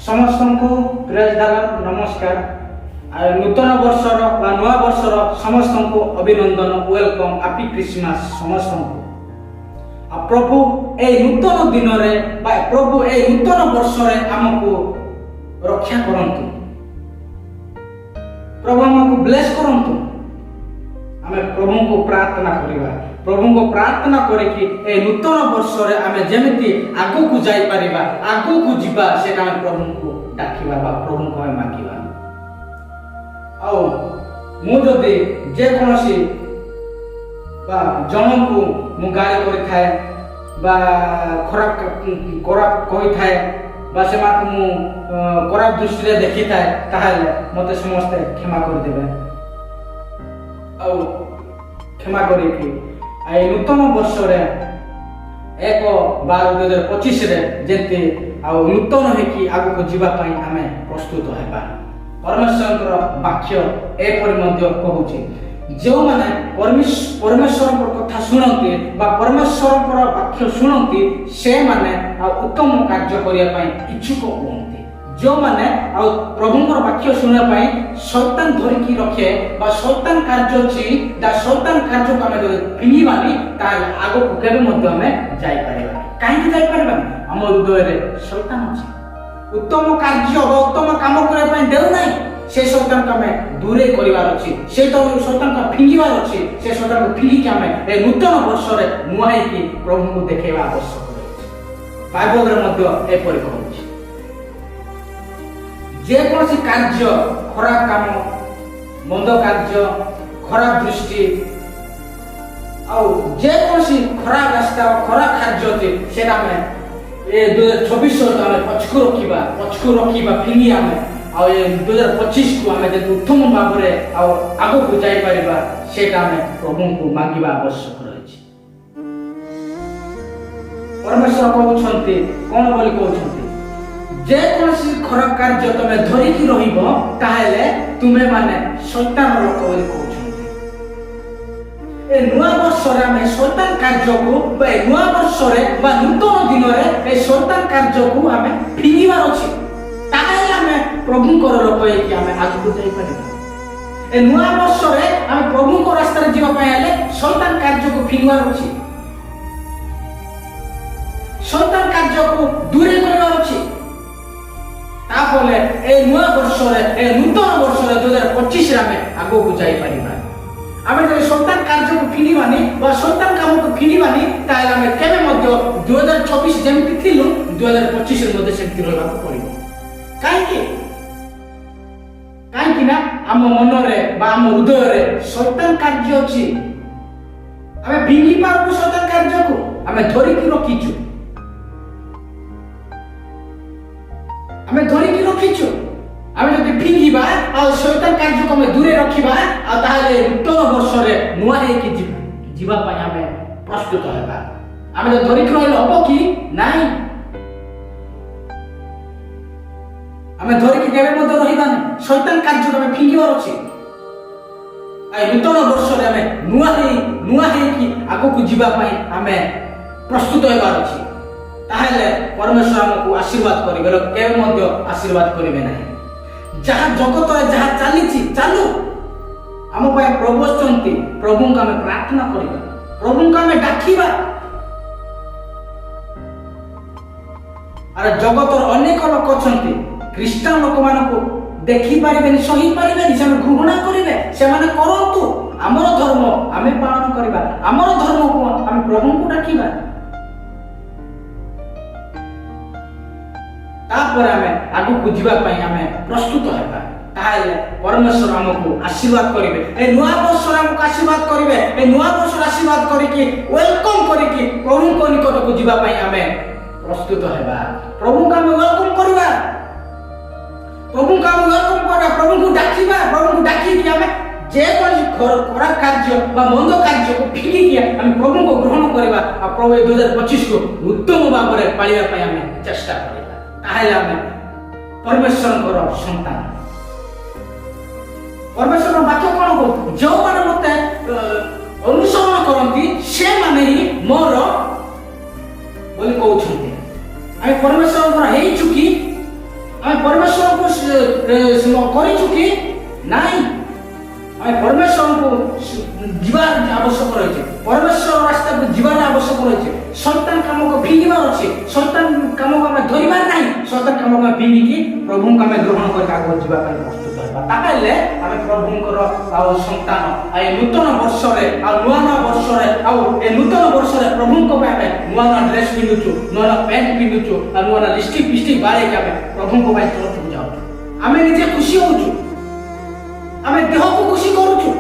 ସମସ୍ତଙ୍କୁ ପ୍ରେଜ ଦାଲ ନମସ୍କାର। ନୂତନ ବର୍ଷର ବା ନୂଆ ବର୍ଷର ସମସ୍ତଙ୍କୁ ଅଭିନନ୍ଦନ, ୱେଲକମ୍, ହାପି କ୍ରିସମାସ ସମସ୍ତଙ୍କୁ। ପ୍ରଭୁ ଏହି ନୂତନ ଦିନରେ ବା ପ୍ରଭୁ ଏହି ନୂତନ ବର୍ଷରେ ଆମକୁ ରକ୍ଷା କରନ୍ତୁ, ପ୍ରଭୁ ଆମକୁ ବ୍ଲେସ୍ କରନ୍ତୁ। ଆମେ ପ୍ରଭୁଙ୍କୁ ପ୍ରାର୍ଥନା କରିବା, ପ୍ରଭୁଙ୍କୁ ପ୍ରାର୍ଥନା କରିକି ଏହି ନୂତନ ବର୍ଷରେ ଆମେ ଯେମିତି ଆଗକୁ ଯାଇପାରିବା, ଆଗକୁ ଯିବା, ସେଇଟା ଆମେ ପ୍ରଭୁଙ୍କୁ ଡାକିବା ବା ପ୍ରଭୁଙ୍କୁ ଆମେ ମାଗିବା। ଆଉ ମୁଁ ଯଦି ଯେକୌଣସି ବା ଜଣଙ୍କୁ ମୁଁ ଗାଳି କରିଥାଏ ବା ଖରାପ କହିଥାଏ ବା ସେମାନଙ୍କୁ ମୁଁ ଖରାପ ଦୃଷ୍ଟିରେ ଦେଖିଥାଏ, ତାହେଲେ ମୋତେ ସମସ୍ତେ କ୍ଷମା କରିଦେବେ। ଆଉ କ୍ଷମା କରିକି এই নূতন বর্ষরে 1/12/2025 ଯେମିତି ଆଉ ନୂତନ ହେଇକି ଆଗକୁ ଯିବା ପାଇଁ ଆମେ ପ୍ରସ୍ତୁତ ହେବା। ପରମେଶ୍ୱରଙ୍କର ବାକ୍ୟ ଏପରି ମଧ୍ୟ କହୁଛି, ଯେଉଁମାନେ ପରମେଶ୍ୱରଙ୍କ କଥା ଶୁଣନ୍ତି ବା ପରମେଶ୍ୱରଙ୍କର ବାକ୍ୟ ଶୁଣନ୍ତି, ସେମାନେ ଆଉ ଉତ୍ତମ କାର୍ଯ୍ୟ କରିବା ପାଇଁ ଇଚ୍ଛୁକ ହୁଅନ୍ତି। ଯେଉଁମାନେ ଆଉ ପ୍ରଭୁଙ୍କର ବାକ୍ୟ ଶୁଣିବା ପାଇଁ ଶୈତାନ ଧରିକି ରଖେ ବା ଶୈତାନ କାର୍ଯ୍ୟ ଅଛି, ଶୈତାନ କାର୍ଯ୍ୟକୁ ଆମେ ଯଦି ଫିଙ୍ଗିବାନି, ତାହେଲେ ଆଗକୁ କେବେ ମଧ୍ୟ ଆମେ ଯାଇପାରିବାନି। କାହିଁକି ଯାଇପାରିବାନି? ଆମ ହୃଦୟରେ ଶୈତାନ ଅଛି। ଉତ୍ତମ କାର୍ଯ୍ୟ ବା ଉତ୍ତମ କାମ କରିବା ପାଇଁ ଦେଉନାହିଁ। ସେ ଶୈତାନକୁ ଆମେ ଦୂରେଇ କରିବାର ଅଛି, ସେ ଶୈତାନକୁ ଫିଙ୍ଗିବାର ଅଛି। ସେ ଶୈତାନକୁ ଫିଙ୍ଗିକି ଆମେ ଏ ନୂତନ ବର୍ଷରେ ନୂଆ ହେଇକି ପ୍ରଭୁଙ୍କୁ ଦେଖେଇବା ଆବଶ୍ୟକ ରହିଛି। ବାଇବଲରେ ମଧ୍ୟ ଏପରି କହୁଛି, ଯେକୌଣସି କାର୍ଯ୍ୟ, ଖରାପ କାମ, ମନ୍ଦ କାର୍ଯ୍ୟ, ଖରାପ ଦୃଷ୍ଟି ଆଉ ଯେକୌଣସି ଖରାପ ରାସ୍ତା, ଖରାପ କାର୍ଯ୍ୟ ଅଛି, ସେଇଟା ଆମେ 2024 ଆମେ ପଛକୁ ରଖିବା ଫିଙ୍ଗି ଆମେ ଆଉ 2025କୁ ଆମେ ଯଦି ଉତ୍ତମ ଭାବରେ ଆଉ ଆଗକୁ ଯାଇପାରିବା, ସେଇଟା ଆମେ ପ୍ରଭୁଙ୍କୁ ମାଗିବା ଆବଶ୍ୟକ ରହିଛି। ପରମେଶ୍ୱର କହୁଛନ୍ତି କ'ଣ ବୋଲି କହୁଛନ୍ତି? ଯେକୌଣସି ଖରାପ କାର୍ଯ୍ୟ ତମେ ଧରିକି ରହିବ, ତାହେଲେ ତୁମେ ମାନେ ଶୈତାନ ଲୋକ ବୋଲି କହୁଛନ୍ତି। ଏ ନୂଆ ବର୍ଷରେ ଆମେ ଶୈତାନ କାର୍ଯ୍ୟକୁ ବା ନୂଆ ବର୍ଷରେ ବା ନୂତନ ଦିନରେ ଏ ଶୈତାନ କାର୍ଯ୍ୟକୁ ଆମେ ଫିଙ୍ଗିବାର ଅଛି। ତାହେଲେ ଆମେ ପ୍ରଭୁଙ୍କର ଲୋକ ହେଇକି ଆମେ ଆଗକୁ ଯାଇପାରିବା। ଏ ନୂଆ ବର୍ଷରେ ଆମେ ପ୍ରଭୁଙ୍କ ରାସ୍ତାରେ ଯିବା ପାଇଁ ହେଲେ ଶୈତାନ କାର୍ଯ୍ୟକୁ ଫିଙ୍ଗିବାର ଅଛି, ଶୈତାନ କାର୍ଯ୍ୟକୁ ଦୂରେଇ କରିବାର ଅଛି। ତାପରେ ଏ ନୂଆ ବର୍ଷରେ, ଏ ନୂତନ ବର୍ଷରେ 2025ରେ ଆମେ ଆଗକୁ ଯାଇପାରିବା। ଆମେ ଯଦି ଶୈତାନ କାର୍ଯ୍ୟକୁ ଫିଙ୍ଗିବାନି ବା ଶୈତାନ କାମକୁ ଫିଙ୍ଗିବାନି, ତାହେଲେ ଆମେ କେବେ ମଧ୍ୟ 2024 ଯେମିତି ଥିଲୁ 2025ରେ ମଧ୍ୟ ସେମିତି ରହିବାକୁ ପଡ଼ିବ। କାହିଁକି ନା ଆମ ମନରେ ବା ଆମ ହୃଦୟରେ ଶୈତାନ କାର୍ଯ୍ୟ ଅଛି। ଆମେ ଫିଙ୍ଗି ପାରୁଛୁ ଶୈତାନ କାର୍ଯ୍ୟକୁ, ଆମେ ଧରିକି ରଖିଛୁ। ଆମେ ଯଦି ଫିଙ୍ଗିବା ଆଉ ଶୈତାନ କାର୍ଯ୍ୟକୁ ଆମେ ଦୂରେ ରଖିବା, ଆଉ ତାହେଲେ ନୂତନ ବର୍ଷରେ ନୂଆ ହେଇକି ଯିବା ପାଇଁ ଆମେ ପ୍ରସ୍ତୁତ ହେବା। ଆମେ ଯଦି ଧରିକି ରହିଲେ ହବ କି ନାହିଁ? ଆମେ ଧରିକି କେବେ ମଧ୍ୟ ରହିବାନି। ଶୈତାନ କାର୍ଯ୍ୟକୁ ଆମେ ଫିଙ୍ଗିବାର ଅଛି। ଆଉ ନୂତନ ବର୍ଷରେ ଆମେ ନୂଆ ହେଇକି ଆଗକୁ ଯିବା ପାଇଁ ଆମେ ପ୍ରସ୍ତୁତ ହେବାର ଅଛି। ତାହେଲେ ପରମେଶ୍ୱର ଆମକୁ ଆଶୀର୍ବାଦ କରିବେ, କେବେ ମଧ୍ୟ ଆଶୀର୍ବାଦ କରିବେ ନାହିଁ। ଯାହା ଜଗତରେ ଯାହା ଚାଲିଛି ଚାଲୁ, ଆମ ପାଇଁ ପ୍ରଭୁ ଅଛନ୍ତି। ପ୍ରଭୁଙ୍କୁ ଆମେ ପ୍ରାର୍ଥନା କରିବା, ପ୍ରଭୁଙ୍କୁ ଆମେ ଡାକିବା। ଆରେ ଜଗତର ଅନେକ ଲୋକ ଅଛନ୍ତି, ଖ୍ରୀଷ୍ଟିଆନ ଲୋକମାନଙ୍କୁ ଦେଖିପାରିବେନି, ସହିପାରିବେନି, ସେମାନେ ଘୃଣା କରିବେ। ସେମାନେ କରନ୍ତୁ, ଆମର ଧର୍ମ ଆମେ ପାଳନ କରିବା, ଆମର ଧର୍ମକୁ ଆମେ ପ୍ରଭୁଙ୍କୁ ଡାକିବା। ତାପରେ ଆମେ ଆଗକୁ ଯିବା ପାଇଁ ଆମେ ପ୍ରସ୍ତୁତ ହେବା। ତାହେଲେ ପରମେଶ୍ୱର ଆମକୁ ଆଶୀର୍ବାଦ କରିବେ। ଏ ନୂଆ ବର୍ଷରେ ଆମକୁ ଆଶୀର୍ବାଦ କରିବେ। ଏ ନୂଆ ବର୍ଷର ଆଶୀର୍ବାଦ କରିକି ୱେଲକମ୍ କରିକି ପ୍ରଭୁଙ୍କ ନିକଟକୁ ଯିବା ପାଇଁ ଆମେ ପ୍ରସ୍ତୁତ ହେବା। ପ୍ରଭୁଙ୍କୁ ଆମେ ୱେଲକମ୍ କରିବା, ପ୍ରଭୁଙ୍କୁ ଡାକିବା। ପ୍ରଭୁଙ୍କୁ ଡାକିକି ଆମେ ଯେକୌଣସି ଖରାପ କାର୍ଯ୍ୟ ବା ମନ୍ଦ କାର୍ଯ୍ୟକୁ ଫିଙ୍ଗିକି ଆମେ ପ୍ରଭୁଙ୍କୁ ଗ୍ରହଣ କରିବା। ଆଉ ପ୍ରଭୁ 2025କୁ ଉତ୍ତମ ଭାବରେ ପାଳିବା ପାଇଁ ଆମେ ଚେଷ୍ଟା କରିବା। ତାହେଲେ ଆମେ ପରମେଶ୍ୱରଙ୍କର ସନ୍ତାନ। ପରମେଶ୍ୱରଙ୍କ ବାକ୍ୟ କ'ଣ କହୁଛି? ଯେଉଁମାନେ ମୋତେ ଅନୁସରଣ କରନ୍ତି, ସେମାନେ ହିଁ ମୋର ବୋଲି କହୁଛନ୍ତି। ଆମେ ପରମେଶ୍ୱରଙ୍କର ହେଇଛୁ କି ଆମେ ପରମେଶ୍ୱରଙ୍କୁ କରିଛୁ କି ନାଇଁ? ଆମେ ପରମେଶ୍ୱରଙ୍କୁ ଯିବାର ଆବଶ୍ୟକ ରହିଛି, ପରମେଶ୍ୱର ରାସ୍ତାକୁ ଯିବାର ଆବଶ୍ୟକ ରହିଛି। ସନ୍ତାନ କାମକୁ ଫିଙ୍ଗିବାର ଅଛି, ସନ୍ତାନ କାମକୁ ଆମେ ଧରିବାର ନାହିଁ। ସନ୍ତାନ କାମକୁ ଆମେ ଫିଙ୍ଗିକି ପ୍ରଭୁଙ୍କୁ ଆମେ ଗ୍ରହଣ କରି ଆଗକୁ ଯିବା ପାଇଁ ପ୍ରସ୍ତୁତ ହେବା। ତାହେଲେ ଆମେ ପ୍ରଭୁଙ୍କର ଆଉ ସନ୍ତାନ ଆଉ ଏ ନୂତନ ବର୍ଷରେ ଆଉ ନୂଆ ନୂଆ ବର୍ଷରେ ଆଉ ଏ ନୂତନ ବର୍ଷରେ ପ୍ରଭୁଙ୍କ ପାଇଁ ଆମେ ନୂଆ ନୂଆ ଡ୍ରେସ୍ ପିନ୍ଧୁଛୁ, ନୂଆ ନୂଆ ପ୍ୟାଣ୍ଟ ପିନ୍ଧୁଛୁ ଆଉ ନୂଆ ନୂଆ ଲିପଷ୍ଟିକ୍ ଫିଷ୍ଟିକ୍ ବାଡ଼େଇକି ଆମେ ପ୍ରଭୁଙ୍କ ପାଇଁ ଚର୍ଚ୍ଚକୁ ଯାଉଛୁ। ଆମେ ନିଜେ ଖୁସି ହଉଛୁ, ଆମେ ଦେହକୁ ଖୁସି କରୁଛୁ,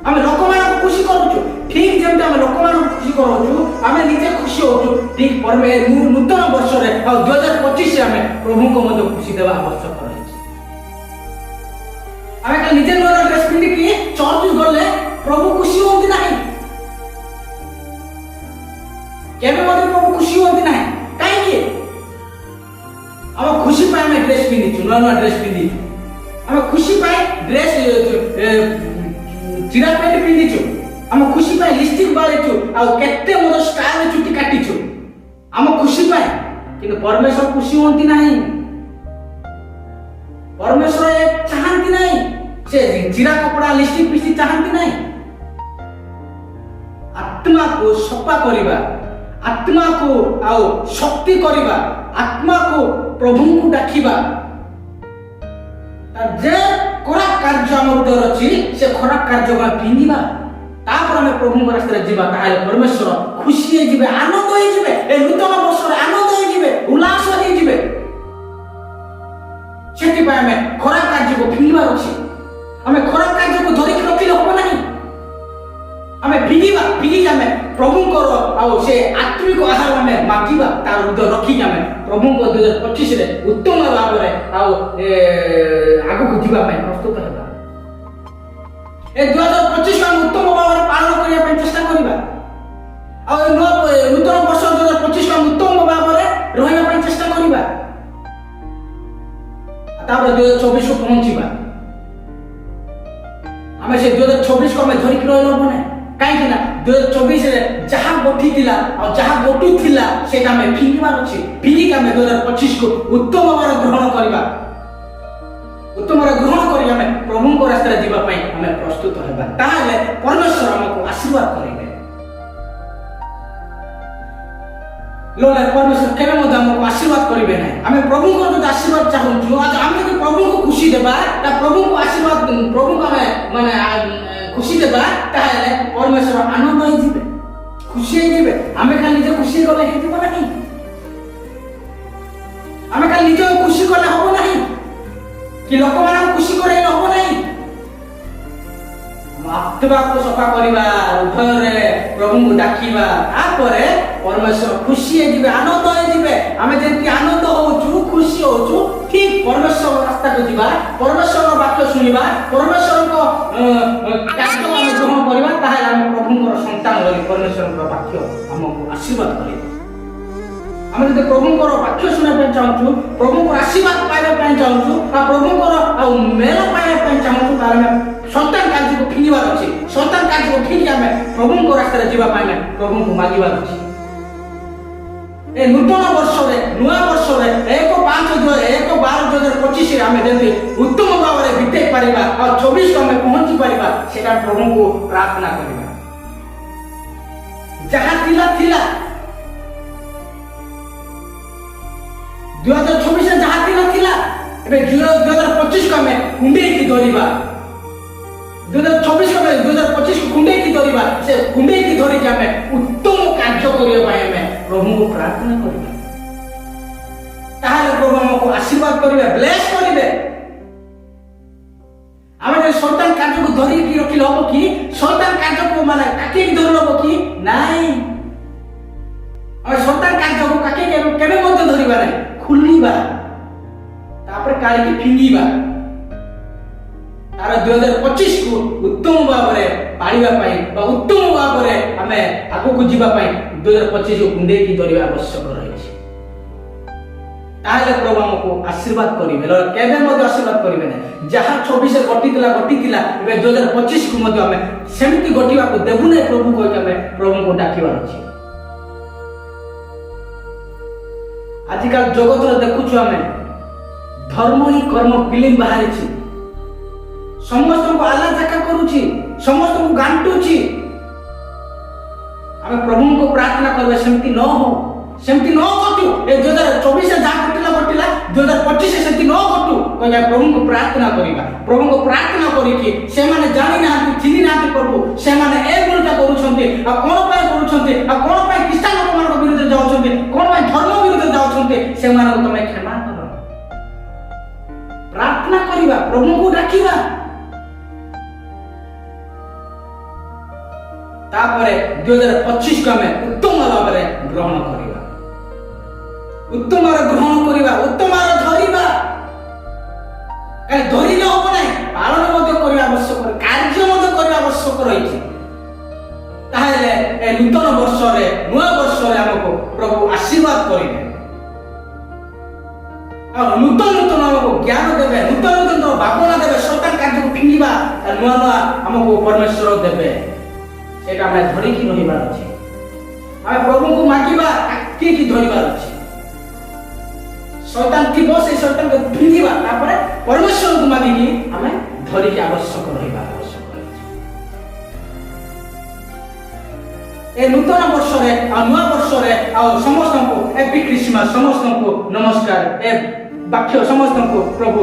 ଆମେ ଲୋକମାନଙ୍କୁ ଖୁସି କରୁଛୁ। ଠିକ ଯେମିତି ଆମେ ଲୋକମାନଙ୍କୁ ଖୁସି କରୁଛୁ, ଆମେ ନିଜେ ଖୁସି ହଉଛୁ। ଠିକ ନୂତନ ବର୍ଷରେ ଆଉ 2025 ଆମେ ପ୍ରଭୁଙ୍କୁ ମଧ୍ୟ ଖୁସି ଦେବା ଆବଶ୍ୟକ ରହିଛି। ଆମେ ନିଜେ ନୂଆ ଡ୍ରେସ୍ ପିନ୍ଧିକି ଚର୍ଚ୍ଚ ଗଲେ ପ୍ରଭୁ ଖୁସି ହୁଅନ୍ତି ନାହିଁ, କେବେ ମଧ୍ୟ ପ୍ରଭୁ ଖୁସି ହୁଅନ୍ତି ନାହିଁ। କାହିଁକି? ଆମ ଖୁସି ପାଇଁ ଆମେ ଡ୍ରେସ୍ ପିନ୍ଧିଛୁ, ନୂଆ ନୂଆ ଡ୍ରେସ୍ ପିନ୍ଧିଛୁ। ଆମେ ଖୁସି ପାଇଁ ଡ୍ରେସ୍ ଚିରା ପ୍ୟାଣ୍ଟ ପିନ୍ଧିଛୁ, ଆମ ଖୁସି ପାଇଁ ଲିପଷ୍ଟିକ୍ ବାଳିଛୁ ଆଉ କେତେ ମଧ୍ୟ ଷ୍ଟାଇଲ ଚୁଟି କାଟିଛୁ ଆମ ଖୁସି ପାଇଁ। କିନ୍ତୁ ପରମେଶ୍ୱର ଖୁସି ହୁଅନ୍ତି ନାହିଁ, ପରମେଶ୍ୱର ଚାହାନ୍ତି ନାହିଁ, ସେ ଚିରା କପଡ଼ା ଲିପଷ୍ଟିକ୍ ଫିଷ୍ଟିକ୍ ଚାହାନ୍ତି ନାହିଁ। ଆତ୍ମାକୁ ସଫା କରିବା, ଆତ୍ମାକୁ ଆଉ ଶକ୍ତି କରିବା, ଆତ୍ମାକୁ ପ୍ରଭୁଙ୍କୁ ଡାକିବା। ଯେ ଖରାପ କାର୍ଯ୍ୟ ଆମ ଭିତରେ ଅଛି ସେ ଖରାପ କାର୍ଯ୍ୟକୁ ଆମେ ଫିଙ୍ଗିବା, ତାପରେ ଆମେ ପ୍ରଭୁଙ୍କ ରାସ୍ତାରେ ଯିବା। ତାହେଲେ ପରମେଶ୍ୱର ଖୁସି ହେଇଯିବେ, ଆନନ୍ଦ ହେଇଯିବେ, ଏ ନୂତନ ବର୍ଷରେ ଆନନ୍ଦ ହେଇଯିବେ, ଉଲ୍ଲାସ ହେଇଯିବେ। ସେଥିପାଇଁ ଆମେ ଖରାପ କାର୍ଯ୍ୟକୁ ଫିଙ୍ଗିବାର ଅଛି। ଆମେ ଖରାପ କାର୍ଯ୍ୟକୁ ଧରିକି ରଖିଲେ ହବ ନାହିଁ। ଆମେ ଫିଙ୍ଗିକି ଆମେ ପ୍ରଭୁଙ୍କର ଆଉ ସେ ଆତ୍ମିକ ଆହାର ଆମେ ମାଗିବା, ତାର ହୃଦୟ ରଖିକି ଆମେ ପ୍ରଭୁଙ୍କ 2025ରେ ଉତ୍ତମ ଭାବରେ ଆଉ ଆଗକୁ ଯିବା ପାଇଁ ପ୍ରସ୍ତୁତ ହେବା। ଏ 2025 ଆମେ ଉତ୍ତମ ଭାବରେ ପାଳନ କରିବା ପାଇଁ ଚେଷ୍ଟା କରିବା। ଆଉ ନୂତନ ବର୍ଷ 2025 ଆମେ ଉତ୍ତମ ଭାବରେ ରହିବା ପାଇଁ ଚେଷ୍ଟା କରିବା। ତାପରେ 2024 କୁ ପହଞ୍ଚିବା। ଆମେ ସେ 2024 କୁ ଆମେ ଧରିକି ରହିଲେ ହବ ନାହିଁ। କାହିଁକି ନା 2024ରେ ଯାହା ଘଟିଥିଲା ଆଉ ଯାହା ଘଟୁଥିଲା ସେଇଟା ଆମେ ଫିଙ୍ଗିବାର ଅଛି। ଫିଙ୍ଗିକି ଆମେ 2025କୁ ଉତ୍ତମ ଭାବରେ ଗ୍ରହଣ କରିବା, ଉତ୍ତମ ଭାବରେ ଗ୍ରହଣ କରି ଆମେ ପ୍ରଭୁଙ୍କ ରାସ୍ତାରେ ଯିବା ପାଇଁ ଆମେ ପ୍ରସ୍ତୁତ ହେବା। ତାହେଲେ ପରମେଶ୍ୱର ଆମକୁ ଆଶୀର୍ବାଦ କରିବେ। ପରମେଶ୍ୱର କେବେ ମଧ୍ୟ ଆମକୁ ଆଶୀର୍ବାଦ କରିବେ ନାହିଁ। ଆମେ ପ୍ରଭୁଙ୍କର ଯଦି ଆଶୀର୍ବାଦ ଚାହୁଁଛୁ, ଆମେ ଯଦି ପ୍ରଭୁଙ୍କୁ ଖୁସି ଦେବା, ପ୍ରଭୁଙ୍କୁ ଆଶୀର୍ବାଦ ପ୍ରଭୁଙ୍କୁ ଆମେ ଖୁସି ଦେବା, ତାହେଲେ ପରମେଶ୍ୱର ଆନନ୍ଦ ହେଇଯିବେ, ଖୁସି ହେଇଯିବେ। ଆମେ ଖାଲି ନିଜେ ଖୁସି ଗଲେ ହେଇଯିବ ନାହିଁ, ଆମେ ଖାଲି ନିଜ ଖୁସି କଲେ ହବ ନାହିଁ, କି ଲୋକମାନଙ୍କୁ ଖୁସି କରେଇଲେ ହବ ନାହିଁ। ଆତ୍ମାକୁ ସଫା କରିବା, ହୃଦୟରେ ପ୍ରଭୁଙ୍କୁ ଡାକିବା, ତାପରେ ପରମେଶ୍ୱର ଖୁସି ହେଇଯିବେ, ଆନନ୍ଦ ହେଇଯିବେ। ଆମେ ଯେମିତି ଆନନ୍ଦ ହଉଛୁ, ଖୁସି ହଉଛୁ, ଠିକ ପରମେଶ୍ୱର ରାସ୍ତାକୁ ଯିବା, ପରମେଶ୍ୱରଙ୍କ ବାକ୍ୟ ଶୁଣିବା, ପରମେଶ୍ୱରଙ୍କ କାର୍ଯ୍ୟ ଆମେ ଗ୍ରହଣ କରିବା, ତାହେଲେ ଆମେ ପ୍ରଭୁଙ୍କର ସନ୍ତାନ ବୋଲି ପରମେଶ୍ୱରଙ୍କ ବାକ୍ୟ ଆମକୁ ଆଶୀର୍ବାଦ କରିବ। ଆମେ ଯଦି ପ୍ରଭୁଙ୍କର ବାକ୍ୟ ଶୁଣିବା ପାଇଁ ଚାହୁଁଛୁ, ପ୍ରଭୁଙ୍କର ଆଶୀର୍ବାଦ ପାଇବା ପାଇଁ ଚାହୁଁଛୁ, ପ୍ରଭୁଙ୍କର ଆଉ ମେଳ ପାଇବା ପାଇଁ ଚାହୁଁଛୁ, ତାହେଲେ ଆମେ ସନ୍ତାନ କାର୍ଯ୍ୟକୁ ଫିଙ୍ଗିବାର ଅଛି। ସନ୍ତାନ କାର୍ଯ୍ୟକୁ ଫିଙ୍ଗି ଆମେ ପ୍ରଭୁଙ୍କ ରାସ୍ତାରେ ଯିବା ପାଇଁ ପ୍ରଭୁଙ୍କୁ ମାଗିବାର ଅଛି। ଏ ନୂତନ ବର୍ଷରେ, ନୂଆ ବର୍ଷରେ 1/12/2025 ଆମେ ଯେମିତି ଉତ୍ତମ ଭାବରେ ବିତେଇ ପାରିବା ଆଉ 24 ଆମେ ପହଞ୍ଚି ପାରିବା, ସେଟା ପ୍ରଭୁଙ୍କୁ ପ୍ରାର୍ଥନା କରିବା। ଯାହା ଥିଲା 2024 ଯାହା ଥିଲା ଏବେ 2025 ଆମେ କୁଣ୍ଡେଇକି ଧରିବା। 2024 ଆମେ 2025 କୁଣ୍ଡେଇକି ଧରିବା। ସେ କୁଣ୍ଡେଇକି ଧରିକି ଆମେ ଉତ୍ତମ କାର୍ଯ୍ୟ କରିବା ପାଇଁ ଆମେ ପ୍ରଭୁଙ୍କୁ ପ୍ରାର୍ଥନା କରିବା। ତାହେଲେ ପ୍ରଭୁ ଆମକୁ ଆଶୀର୍ବାଦ କରିବେ, ବ୍ଲେସ କରିବେ। ଆମେ ଯଦି ସନ୍ତାନ କାର୍ଯ୍ୟକୁ ଧରିକି ରଖିଲେ ହବ କି? ସନ୍ତାନ କାର୍ଯ୍ୟକୁ କାକେଇକି ଧରିଲେ ହବ କି? ନାଇଁ, ଆମେ ସନ୍ତାନ କାର୍ଯ୍ୟକୁ କାକେଇକି କେବେ ମଧ୍ୟ ଧରିବା ନାହିଁ। ଖୋଲିବା, ତାପରେ କାଢିକି ଫିଙ୍ଗିବା। ତାର 2025କୁ ଉତ୍ତମ ଭାବରେ ପାଳିବା ପାଇଁ ବା ଉତ୍ତମ ଭାବରେ ଆମେ ଆଗକୁ ଯିବା ପାଇଁ 2025କୁ କୁଣ୍ଡେଇକି ଧରିବା ଆବଶ୍ୟକ ରହିଛି। ତାହେଲେ ପ୍ରଭୁ ଆମକୁ ଆଶୀର୍ବାଦ କରିବେ, କେବେ ମଧ୍ୟ ଆଶୀର୍ବାଦ କରିବେ ନାହିଁ। ଯାହା 24ରେ ଘଟିଥିଲା ଏବେ 2025କୁ ମଧ୍ୟ ଆମେ ସେମିତି ଘଟିବାକୁ ଦେବୁ ନାହିଁ ପ୍ରଭୁ କହିକି ଆମେ ପ୍ରଭୁଙ୍କୁ ଡାକିବାର ଅଛି। ଆଜିକାଲି ଜଗତରେ ଦେଖୁଛୁ ଆମେ ଧର୍ମ ହିଁ କର୍ମ ଫିଲ୍ମ ବାହାରିଛି। ସମସ୍ତଙ୍କୁ ଆଲା ଜାକା କରୁଛି, ସମସ୍ତଙ୍କୁ ଗାଣ୍ଟୁଛି। ଆମେ ପ୍ରଭୁଙ୍କୁ ପ୍ରାର୍ଥନା କରିବା ସେମିତି ନ ହଉ, ସେମିତି ନ ଘଟୁ। ଏ 2024 ଯାହା ଘଟିଲା 2025 ସେମିତି ନ ଘଟୁ କହିବା ପ୍ରଭୁଙ୍କୁ ପ୍ରାର୍ଥନା କରିବା। ପ୍ରଭୁଙ୍କୁ ପ୍ରାର୍ଥନା କରିକି ସେମାନେ ଜାଣିନାହାନ୍ତି, ଚିହ୍ନି ନାହାନ୍ତି ପ୍ରଭୁ, ସେମାନେ ଏ ଭୁଲଟା କରୁଛନ୍ତି। ଆଉ କ'ଣ ପାଇଁ କରୁଛନ୍ତି? ଆଉ କ'ଣ ପାଇଁ ଖ୍ରୀଷ୍ଟିଆନ ଲୋକମାନଙ୍କ ବିରୁଦ୍ଧରେ ଯାଉଛନ୍ତି? କ'ଣ ପାଇଁ ଧର୍ମ ବିରୁଦ୍ଧରେ ଯାଉଛନ୍ତି? ସେମାନଙ୍କୁ ତମେ କ୍ଷମା କର। ପ୍ରାର୍ଥନା କରିବା, ପ୍ରଭୁଙ୍କୁ ଡାକିବା। ତାପରେ 2025 ଆମେ ଉତ୍ତମ ଭାବରେ ଗ୍ରହଣ କରିବା, ଉତ୍ତମର ଗ୍ରହଣ କରିବା, ଉତ୍ତମର ଧରିବା। କାହିଁ ଧରିଲେ ହବ ନାହିଁ, ପାଳନ ମଧ୍ୟ କରିବା ଆବଶ୍ୟକ, କାର୍ଯ୍ୟ ମଧ୍ୟ କରିବା ଆବଶ୍ୟକ ରହିଛି। ତାହେଲେ ଏ ନୂତନ ବର୍ଷରେ, ନୂଆ ବର୍ଷରେ ଆମକୁ ପ୍ରଭୁ ଆଶୀର୍ବାଦ କରିବେ ଆଉ ନୂତନ ଆମକୁ ଜ୍ଞାନ ଦେବେ, ନୂତନ ଭାବନା ଦେବେ, ସନ୍ତାନ କାର୍ଯ୍ୟକୁ ଫିଙ୍ଗିବା ନୂଆ ଆମକୁ ପରମେଶ୍ୱର ଦେବେ। ସେଇଟା ଆମେ ଧରିକି ରହିବାର ଅଛି। ଆମେ ପ୍ରଭୁଙ୍କୁ ମାଗିବା, କି ଧରିବାର ଅଛି। ଶୈତାନ ଥିବ, ସେଇ ଶୈତାନକୁ ଫିଙ୍ଗିବା, ତାପରେ ପରମେଶ୍ୱରଙ୍କୁ ମାଗିକି ଆମେ ଧରିକି ଆବଶ୍ୟକ ରହିବା ଆବଶ୍ୟକ ରହିଛି। ଏ ନୂତନ ବର୍ଷରେ ଆଉ ନୂଆ ବର୍ଷରେ ଆଉ ସମସ୍ତଙ୍କୁ ହ୍ୟାପି ଖ୍ରୀଷ୍ଟମାସ, ସମସ୍ତଙ୍କୁ ନମସ୍କାର। ଏ ବାକ୍ୟ ସମସ୍ତଙ୍କୁ ପ୍ରଭୁ